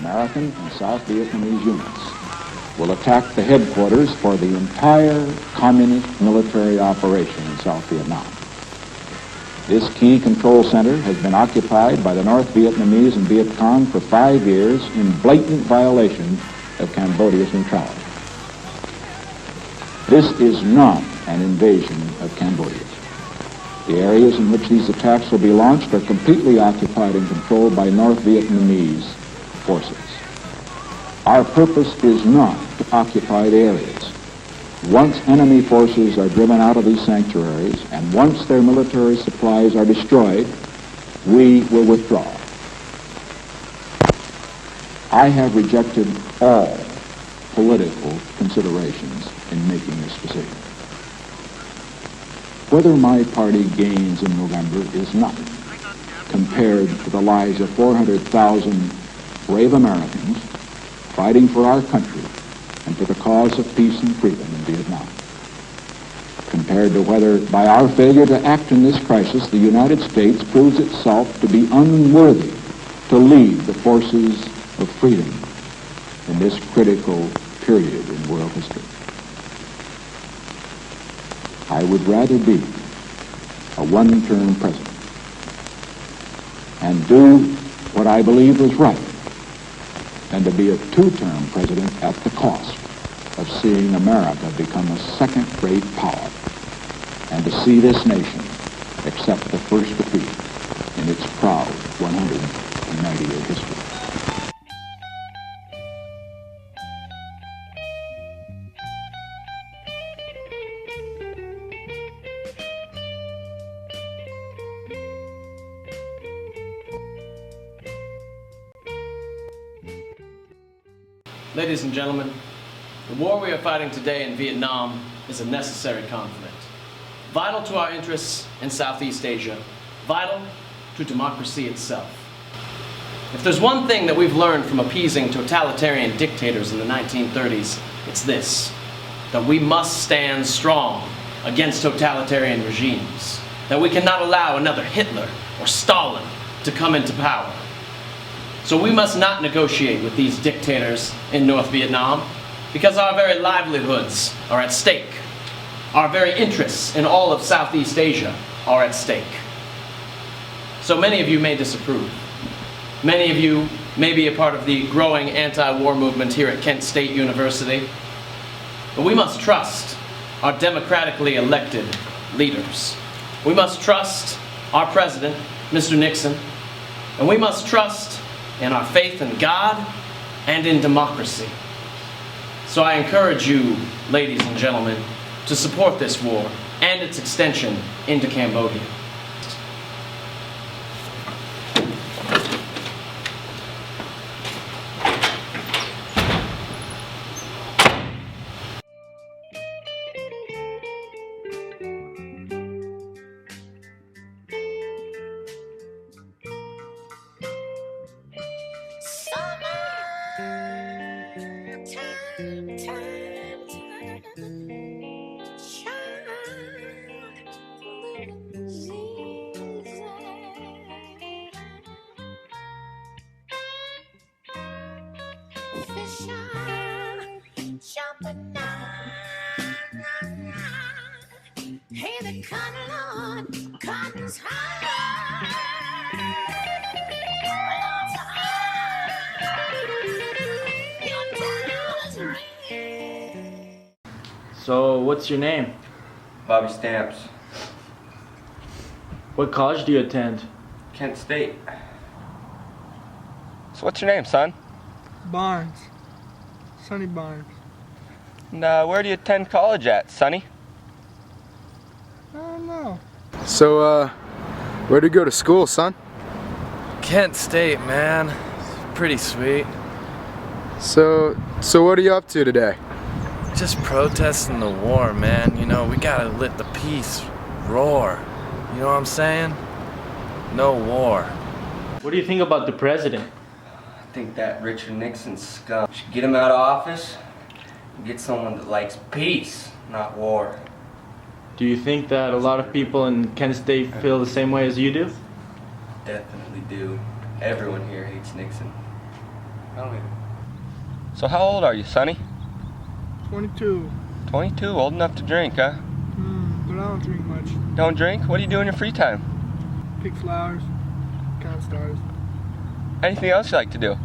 American and South Vietnamese units will attack the headquarters for the entire communist military operation in South Vietnam. This key control center has been occupied by the North Vietnamese and Viet Cong for 5 years in blatant violation of Cambodia's neutrality. This is not an invasion of Cambodia. The areas in which these attacks will be launched are completely occupied and controlled by North Vietnamese forces. Our purpose is not to occupy the areas. Once enemy forces are driven out of these sanctuaries and once their military supplies are destroyed, we will withdraw. I have rejected all political considerations in making this decision. Whether my party gains in November is nothing compared to the lives of 400,000 brave Americans fighting for our country and for the cause of peace and freedom in Vietnam. Compared to whether, by our failure to act in this crisis, the United States proves itself to be unworthy to lead the forces of freedom in this critical period in world history. I would rather be a one-term president and do what I believe was right than to be a two-term president at the cost of seeing America become a second-rate power and to see this nation accept the first defeat in its proud 190-year history. Ladies and gentlemen, the war we are fighting today in Vietnam is a necessary conflict, vital to our interests in Southeast Asia, vital to democracy itself. If there's one thing that we've learned from appeasing totalitarian dictators in the 1930s, it's this: that we must stand strong against totalitarian regimes, that we cannot allow another Hitler or Stalin to come into power. So we must not negotiate with these dictators in North Vietnam, because our very livelihoods are at stake. Our very interests in all of Southeast Asia are at stake. So many of you may disapprove. Many of you may be a part of the growing anti-war movement here at Kent State University. But we must trust our democratically elected leaders. We must trust our president, Mr. Nixon, and we must trust in our faith in God and in democracy. So I encourage you, ladies and gentlemen, to support this war and its extension into Cambodia. Hey, the cotton Lord, cotton's high. So, what's your name? Bobby Stamps. What college do you attend? Kent State. So what's your name, son? Barnes. Sonny Barnes. And where do you attend college at, Sonny? I don't know. So, where'd you go to school, son? Kent State, man. It's pretty sweet. So what are you up to today? Just protesting the war, man. You know, we gotta let the peace roar. You know what I'm saying? No war. What do you think about the president? I think that Richard Nixon scum. Should get him out of office and get someone that likes peace, not war. Do you think that a lot of people in Kent State feel the same way as you do? Definitely do. Everyone here hates Nixon. Tell me. So how old are you, Sonny? 22. 22? Old enough to drink, huh? But I don't drink much. Don't drink? What do you do in your free time? Pick flowers, count stars. Anything else you like to do?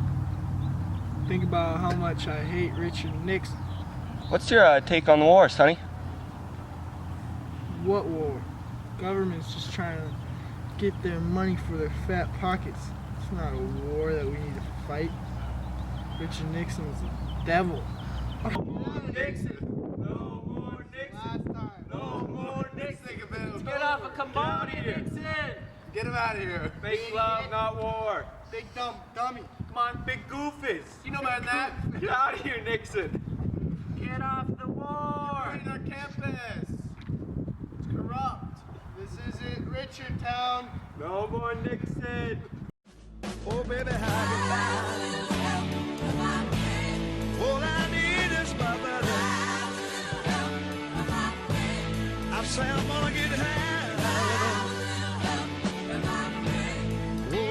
Think about how much I hate Richard Nixon. What's your take on the war, Sonny? What war? Government's just trying to get their money for their fat pockets. It's not a war that we need to fight. Richard Nixon is a devil. Nixon! No more Nixon! No more Nixon! Get off of Cambodia, Nixon! Get him out of here! Make love, not war! Big dumb dummy! Come on, big goofies! You know better than that! Get out of here, Nixon! Get off the war! Join our campus! It's corrupt! This isn't Richard Town! No more Nixon! Oh baby, how you down? All I need is my brother. I say I'm gonna get high. Oh,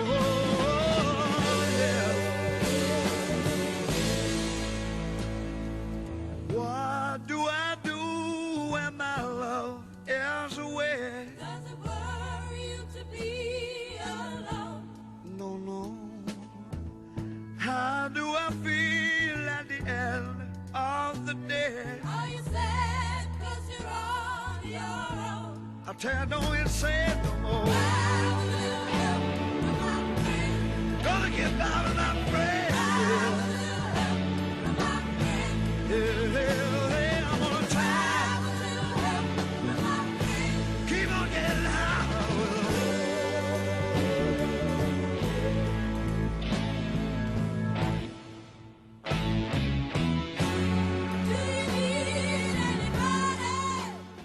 yeah. What do I do when my love is away? Does it worry you to be alone? No, no. How do I feel at the end of the day? Are you sad 'cause you're on your own? I tell you, don't even say it no more. Gonna get down and I'm afraid. Yeah, I'm gonna try. Keep on getting high.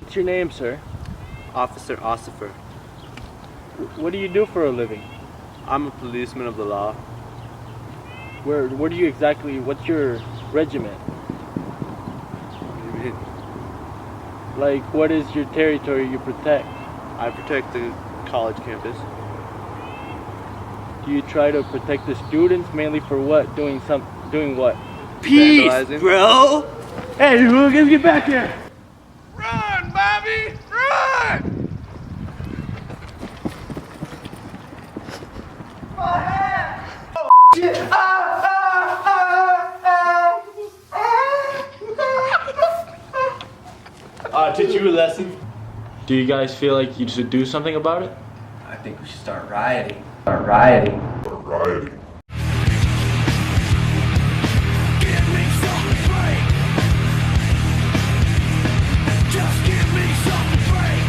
What's your name, sir? Officer Ossifer. What do you do for a living? I'm a policeman of the law. Where do you exactly, what's your regiment? What do you mean? Like, what is your territory you protect? I protect the college campus. Do you try to protect the students mainly for what? Doing what? Vandalizing. bro! Hey, let's get back here! Run, Bobby! Run! Teach you a lesson. Do you guys feel like you should do something about it? I think we should start rioting. Start rioting. Give me something to break. Just give me something to break.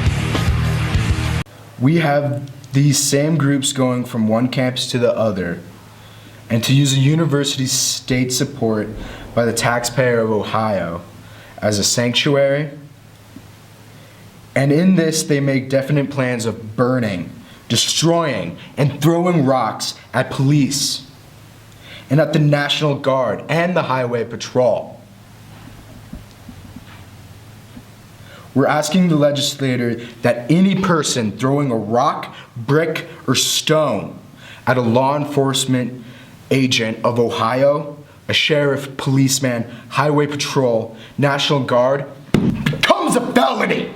We have these same groups going from one campus to the other, and to use the university's state support by the taxpayer of Ohio as a sanctuary. And in this, they make definite plans of burning, destroying, and throwing rocks at police, and at the National Guard and the Highway Patrol. We're asking the legislator that any person throwing a rock, brick, or stone at a law enforcement agent of Ohio, a sheriff, policeman, highway patrol, National Guard, becomes a felony.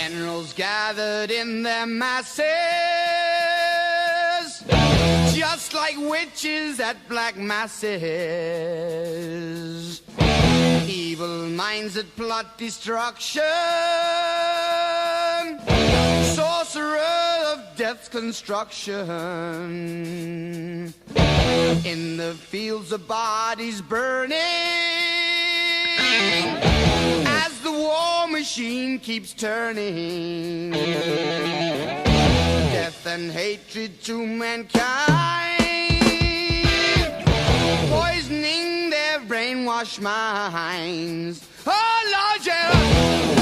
Generals gathered in their masses, just like witches at black masses. Evil minds that plot destruction, sorcerer of death's construction. In the fields of bodies burning, as the war machine keeps turning. Death and hatred to mankind, poisoning their brainwashed minds. Oh Lord, yeah.